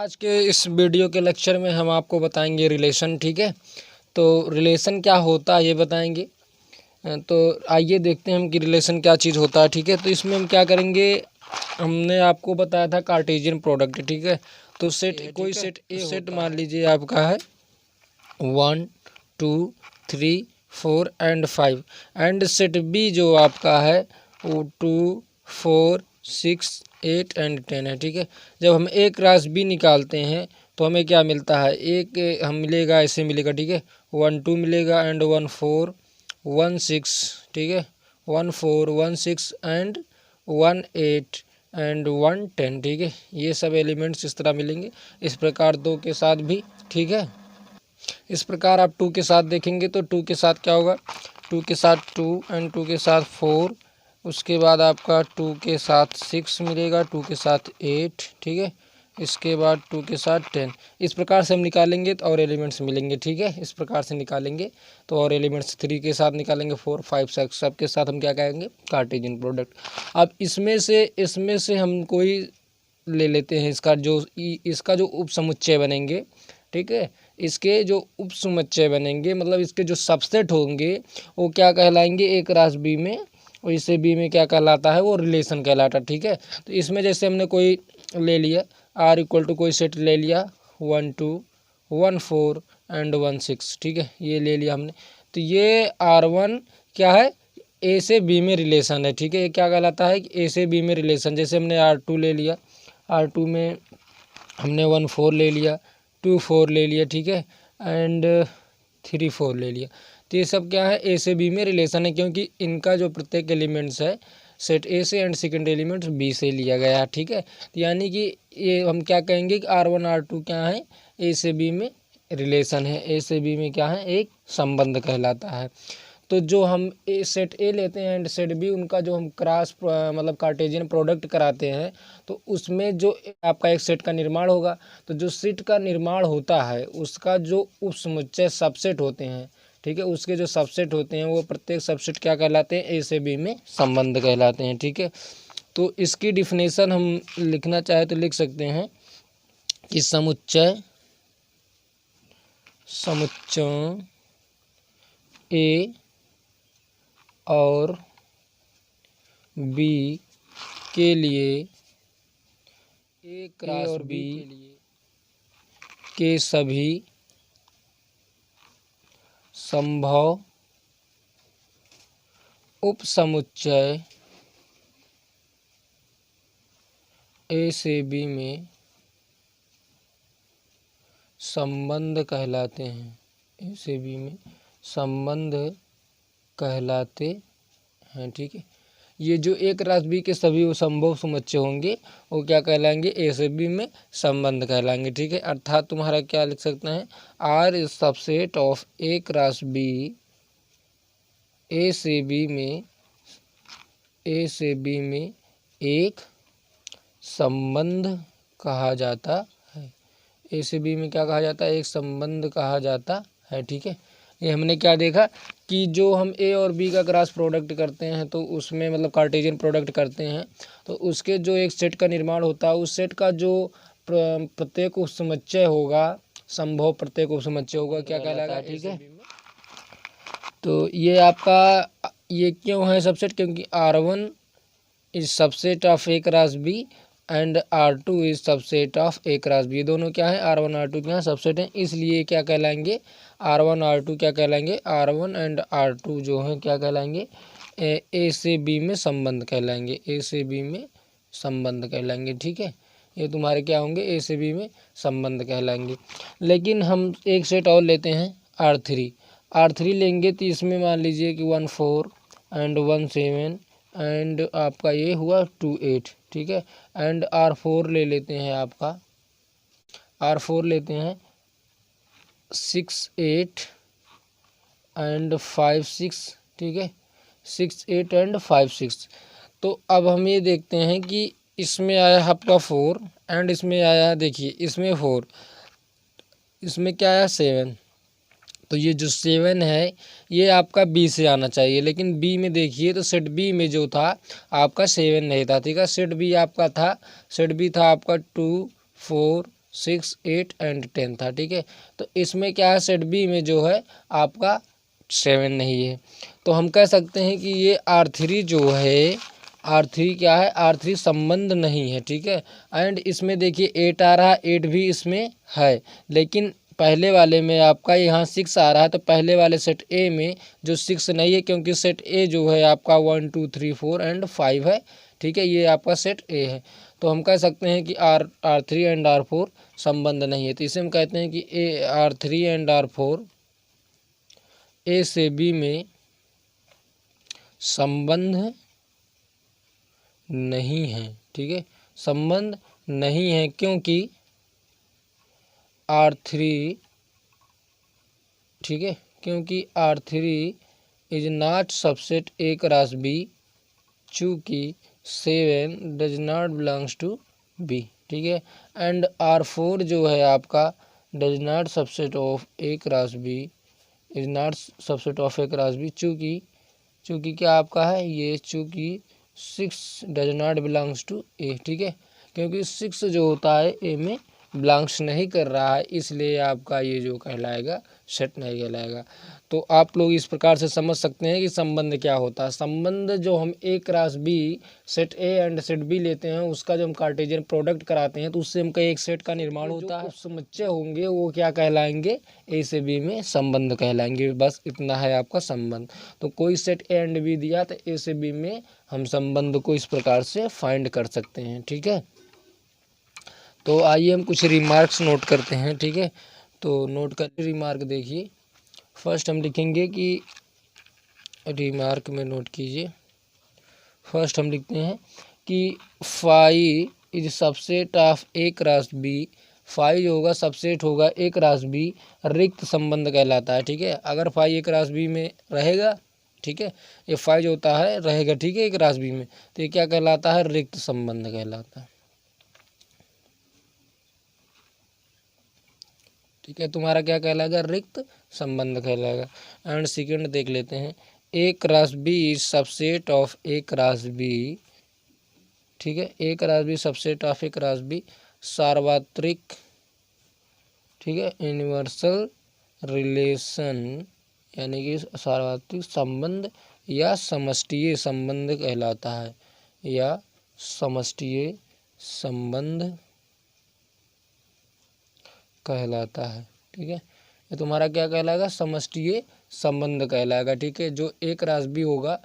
आज के इस वीडियो के लेक्चर में हम आपको बताएंगे रिलेशन। ठीक है, तो रिलेशन क्या होता है ये बताएंगे। तो आइए देखते हैं हम कि रिलेशन क्या चीज़ होता है। ठीक है, तो इसमें हम क्या करेंगे, हमने आपको बताया था कार्टेशियन प्रोडक्ट। ठीक है, तो सेट कोई सेट मान लीजिए आपका है 1 2 3 4 एंड 5 एंड सेट बी जो आपका है वो 2 4 6 8 एंड 10 है। ठीक है, जब हम ए क्रॉस बी निकालते हैं तो हमें क्या मिलता है, एक हम मिलेगा ऐसे मिलेगा। ठीक है, 1 2 मिलेगा एंड 1 4 1 6। ठीक है, 1 4 1 6 एंड 1 8 एंड 1 10। ठीक है, ये सब एलिमेंट्स इस तरह मिलेंगे। इस प्रकार 2 के साथ भी। ठीक है, इस प्रकार आप 2 के साथ देखेंगे तो 2 के साथ क्या होगा, 2 के साथ 2 एंड 2 के साथ 4, उसके बाद आपका 2 के साथ 6 मिलेगा, 2 के साथ 8। ठीक है, इसके बाद 2 के साथ 10। इस प्रकार से हम निकालेंगे तो और एलिमेंट्स मिलेंगे। ठीक है, इस प्रकार से निकालेंगे तो और एलिमेंट्स 3 के साथ निकालेंगे, 4 5 6 सब के साथ हम क्या कहेंगे, कार्टेशियन प्रोडक्ट। अब इसमें से हम कोई ले लेते हैं इसका जो उपसमुच्चय बनेंगे। ठीक है, इसके जो उपसमुच्चय बनेंगे मतलब इसके जो सबसेट होंगे वो क्या कहलाएंगे, ए क्रॉस बी में, और इसे बी में क्या कहलाता है, वो रिलेशन कहलाता है। ठीक है, तो इसमें जैसे हमने कोई ले लिया आर इक्वल टू कोई सेट ले लिया 1 2 1 4 एंड 1 6। ठीक है, ये ले लिया हमने, तो ये R1 क्या है, ए से बी में रिलेशन है। ठीक है, ये क्या कहलाता है कि ए से बी में रिलेशन। जैसे हमने R2 ले लिया, R2 में हमने 1 4 ले लिया, 2 4 ले लिया। ठीक है, एंड 3 4 ले लिया। तो ये सब क्या है, ए से बी में रिलेशन है, क्योंकि इनका जो प्रत्येक एलिमेंट्स है सेट ए से एंड सेकंड एलिमेंट्स बी से लिया गया है। ठीक है, तो यानी कि ये हम क्या कहेंगे कि R1 R2 क्या है, ए से बी में रिलेशन है, ए से बी में क्या है, एक संबंध कहलाता है। तो जो हम सेट ए लेते हैं एंड सेट बी, उनका जो हम क्रॉस मतलब कार्टेशियन प्रोडक्ट कराते हैं तो उसमें जो आपका एक सेट का निर्माण होगा। तो जो सेट का निर्माण होता है उसका जो उपसमुच्चय सबसेट होते हैं, ठीक है, उसके जो सबसेट होते हैं वो प्रत्येक सबसेट क्या कहलाते हैं, ए से बी में संबंध कहलाते हैं। ठीक है, तो इसकी डिफिनेशन हम लिखना चाहे तो लिख सकते हैं कि समुच्चय ए और बी के लिए, ए क्रॉस और बी के सभी संभव उपसमुच्चय ए से बी में संबंध कहलाते हैं, ए से बी में संबंध कहलाते हैं। ठीक है, ये जो एक क्रॉस बी के सभी संभव समुच्चय होंगे वो क्या कहलाएंगे, ए से बी में संबंध कहलाएंगे। ठीक है, अर्थात तुम्हारा क्या लिख सकते हैं, R is subset of A cross B, A से बी में एक संबंध कहा जाता है। ए से बी में क्या कहा जाता है, एक संबंध कहा जाता है। ठीक है, ये हमने क्या देखा कि जो हम ए और बी का क्रॉस प्रोडक्ट करते हैं तो उसमें मतलब कार्टेशियन प्रोडक्ट करते हैं तो उसके जो एक सेट का निर्माण होता है, उस सेट का जो प्रत्येक उपसमुच्चय होगा, संभव प्रत्येक उपसमुच्चय होगा, क्या कहलाएगा। ठीक है, तो ये आपका ये क्यों है सबसेट, क्योंकि R1 is subset of A cross B and R2 is subset of A cross B. ये दोनों क्या है, R1 R2 क्या सबसेट हैं, इसलिए क्या कहलाएंगे, R1 R2 क्या कहलाएंगे, R1 एंड R2 जो हैं क्या कहलाएंगे, ए से बी में संबंध कहलाएंगे, ए से बी में संबंध कहलाएंगे। ठीक है, ये तुम्हारे क्या होंगे, ए से बी में संबंध कहलाएंगे। लेकिन हम एक सेट और लेते हैं R3 लेंगे तो इसमें मान लीजिए कि 1 4 एंड 1 7 एंड आपका ये हुआ 2 8। ठीक है, एंड R4 ले लेते हैं, आपका R4 लेते हैं 6 8 एंड 5 6। ठीक है, 6 8 एंड 5 6। तो अब हम ये देखते हैं कि इसमें आया आपका 4 एंड इसमें आया, देखिए इसमें 4, इसमें क्या आया 7। तो ये जो 7 है ये आपका बी से आना चाहिए, लेकिन बी में देखिए तो सेट बी में जो था आपका 7 नहीं था। ठीक है, सेट बी आपका था, सेट बी था आपका 2 4 6, 8 एंड 10 था, ठीक है। तो इसमें क्या है, सेट बी में जो है आपका 7 नहीं है, तो हम कह सकते हैं कि ये R3 जो है, R3 क्या है, R3 संबंध नहीं है, ठीक है। एंड इसमें देखिए 8 आ रहा है, 8 भी इसमें है, लेकिन पहले वाले में आपका यहाँ 6 आ रहा है, तो पहले वाले सेट ए में जो 6 नहीं है, क्योंकि सेट ए जो है आपका 1 2 3 4 एंड 5 है, ठीक है, ये आपका सेट ए है। तो हम कह सकते हैं कि R3 एंड R4 संबंध नहीं है, तो इसे हम कहते हैं कि R3 एंड R4 ए से बी में संबंध नहीं है, ठीक है, संबंध नहीं है, क्योंकि R3, ठीक है, क्योंकि R3 is not subset A cross B, चूँकि 7 does not belongs to B, ठीक है। एंड R4 जो है आपका does not subset of A cross B, is not subset of A cross B, चूँकि क्या आपका है ये, चूँकि 6 does not belongs to A, ठीक है, क्योंकि 6 जो होता है ए में बिलोंग्स नहीं कर रहा है, इसलिए आपका ये जो कहलाएगा सेट नहीं कहलाएगा। तो आप लोग इस प्रकार से समझ सकते हैं कि संबंध क्या होता है। संबंध जो हम A cross B, set A and set B लेते हैं, उसका जो हम कार्टेशियन प्रोडक्ट कराते हैं, तो उससे हमका एक सेट का निर्माण होता है। समुच्चय होंगे वो क्या कहलाएंगे, ए से बी में संबंध कहलाएंगे, बस इतना है आपका संबंध। तो कोई सेट ए एंड बी दिया तो ए से बी में हम संबंध को इस प्रकार से फाइंड कर सकते हैं, ठीक है। तो आइए हम कुछ रिमार्क्स नोट करते हैं, ठीक है। तो नोट कर रिमार्क देखिए, फर्स्ट हम लिखेंगे कि रिमार्क में नोट कीजिए, फर्स्ट हम लिखते हैं कि 5 is subset of A cross B, 5 जो होगा सबसेट होगा ए क्रॉस बी, रिक्त संबंध कहलाता है, ठीक है। अगर 5 ए क्रॉस बी में रहेगा, ठीक है, ये 5 जो होता है रहेगा, ठीक है, ए क्रॉस बी में, तो ये क्या कहलाता है, रिक्त संबंध कहलाता है, ठीक है। तुम्हारा क्या कहलाएगा, रिक्त संबंध कहलाएगा। एंड सेकंड देख लेते हैं, A cross B is subset of A cross B, ठीक है, A cross B subset of A cross B, सार्वत्रिक, ठीक है, यूनिवर्सल रिलेशन, यानी कि सार्वत्रिक संबंध या समष्टीय संबंध कहलाता है, या समष्टीय संबंध कहलाता है, ठीक है। ये तुम्हारा क्या कहलाएगा, समष्टीय संबंध कहलाएगा, ठीक है। जो एक रास बी होगा,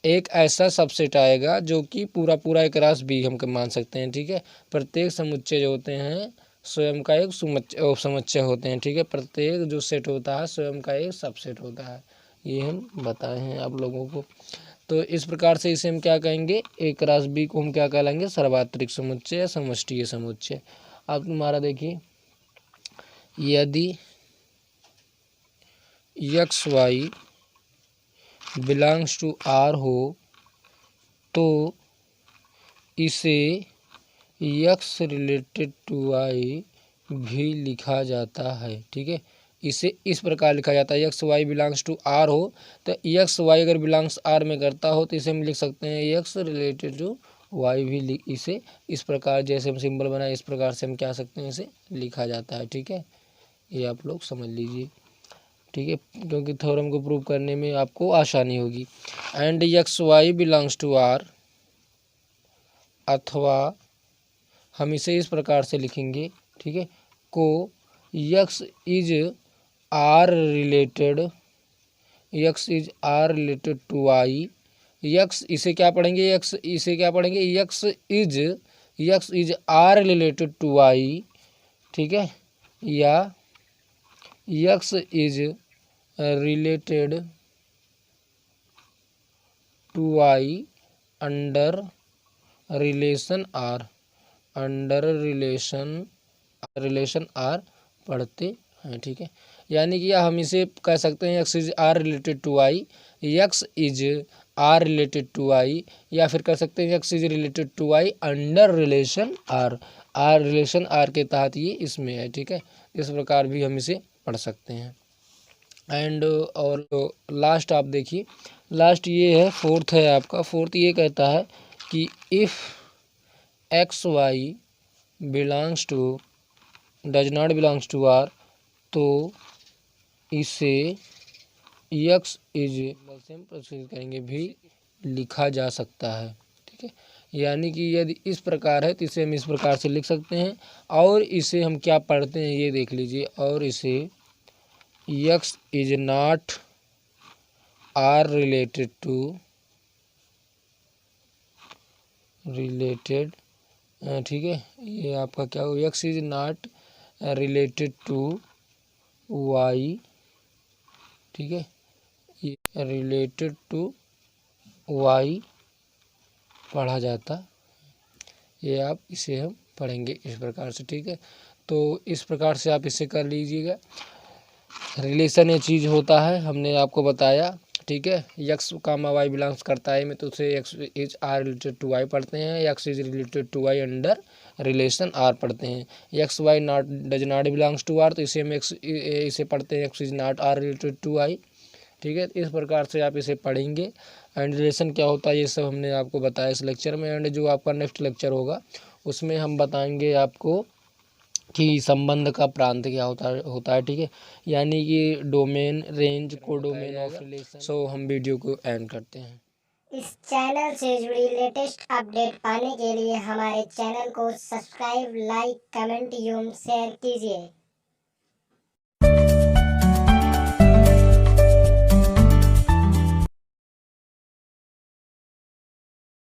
एक ऐसा सबसेट आएगा जो कि पूरा पूरा एक रास बी हम मान सकते हैं, ठीक है। प्रत्येक समुच्चय जो होते हैं स्वयं का एक समुच्चय होते हैं, ठीक है। प्रत्येक जो सेट होता है स्वयं का एक सबसेट होता है, ये हम बताए हैं आप लोगों को। तो इस प्रकार से इसे हम क्या कहेंगे, एक रास बी को हम क्या कहलाएंगे, सार्वत्रिक समुच्चय या समष्टीय समुच्चय। अब तुम्हारा देखिए, यदि x y belongs to R हो तो इसे एक्स रिलेटेड टू वाई भी लिखा जाता है, ठीक है। इसे इस प्रकार लिखा जाता है, x y belongs to R हो तो एक्स वाई अगर बिलोंग्स आर में करता हो तो इसे हम लिख सकते हैं एक्स रिलेटेड टू वाई भी, इसे इस प्रकार जैसे हम सिंबल बनाए इस प्रकार से हम क्या सकते हैं, इसे लिखा जाता है, ठीक है। ये आप लोग समझ लीजिए, ठीक है, क्योंकि थ्योरम को प्रूव करने में आपको आसानी होगी। And x y belongs to R, अथवा हम इसे इस प्रकार से लिखेंगे, ठीक है, को x is R related, x is R related to y, x इसे क्या पढ़ेंगे, एक्स इसे क्या पढ़ेंगे, x is R related to y, ठीक है, या x is related to y under relation R, under relation R पढ़ते हैं, ठीक है। यानी कि हम इसे कह सकते हैं x is R related to y, x is R related to y, या फिर कह सकते हैं x is related to y under relation R, R relation R के तहत ये इसमें है, ठीक है। इस प्रकार भी हम इसे पढ़ सकते हैं। एंड और लास्ट आप देखिए, लास्ट ये है, फोर्थ है आपका, फोर्थ ये कहता है कि if x y belongs to does not belongs to R, तो इसे यक्स इज से हम प्रोसीड करेंगे भी लिखा जा सकता है। ठीक है, यानी कि यदि इस प्रकार है तो इसे हम इस प्रकार से लिख सकते हैं। और इसे हम क्या पढ़ते हैं ये देख लीजिए, और इसे x is not R related to ठीक है, ये आपका क्या हो, x is not related to y. ठीक है, ये रिलेटेड टू वाई पढ़ा जाता, ये आप इसे हम पढ़ेंगे इस प्रकार से। ठीक है, तो इस प्रकार से आप इसे कर लीजिएगा। रिलेशन ये चीज़ होता है, हमने आपको बताया। ठीक है, यक्स कामा वाई बिलोंग्स करता है में, तो उसे x is R related to y पढ़ते हैं, x is related to y under relation R पढ़ते हैं। X y not does not belongs to R, तो इसे हम इसे पढ़ते हैं x is not R related to y. ठीक है, इस प्रकार से आप इसे पढ़ेंगे। एंड रिलेशन क्या होता है ये सब हमने आपको बताया इस लेक्चर में। एंड जो आपका नेक्स्ट लेक्चर होगा उसमें हम बताएंगे आपको कि संबंध का प्रांत क्या होता है। ठीक है, यानी कि domain, range, codomain of relation. So हम वीडियो को एंड करते हैं। इस चैनल से जुड़ी लेटेस्ट अपडेट पाने के लिए हमारे चैनल को सब्सक्राइब, लाइक, कमेंट एवं शेयर कीजिए।